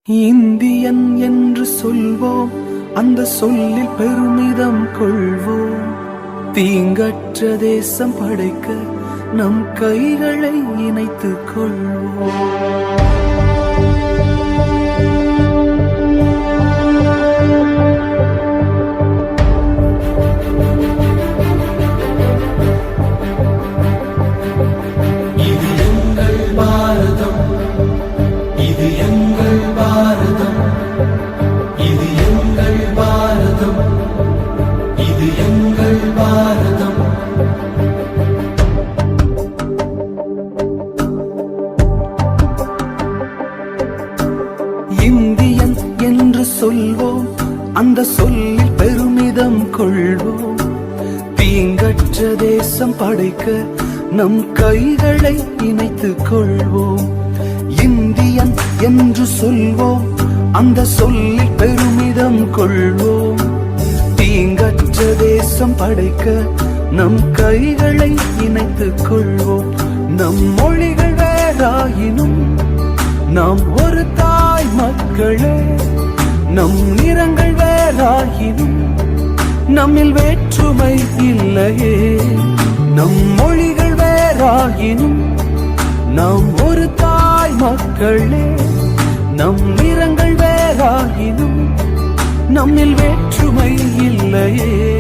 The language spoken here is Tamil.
இந்தியன் என்று சொல்வோம், அந்த சொல்லில் பெருமிதம் கொள்வோம். தீங்கற்ற தேசம் படைக்க நம் கைகளை இணைத்துக் கொள்வோம். இந்தியன் என்று சொல்வோம், அந்த சொல்லில் பெருமிதம் கொள்வோம். தீங்கற்ற தேசம் படைக்க நம் கைகளை இணைத்துக் கொள்வோம். இந்தியன் என்று சொல்வோம், அந்த சொல்லில் பெருமிதம் கொள்வோம். தீங்கற்ற தேசம் படைக்க நம் கைகளை இணைத்துக் கொள்வோம். நம் மொழிகள் வேறாயினும் நாம் ஒரு தாய் மக்களே. நம் நிறங்கள் வேறாயினும் நம்மில் வேற்றுமை இல்லையே. நம் மொழிகள் வேறாயினும் நாம் ஒரு தாய் மக்களே. நம் நிறங்கள் வேறாயினும் நம்மில் வேற்றுமை இல்லையே.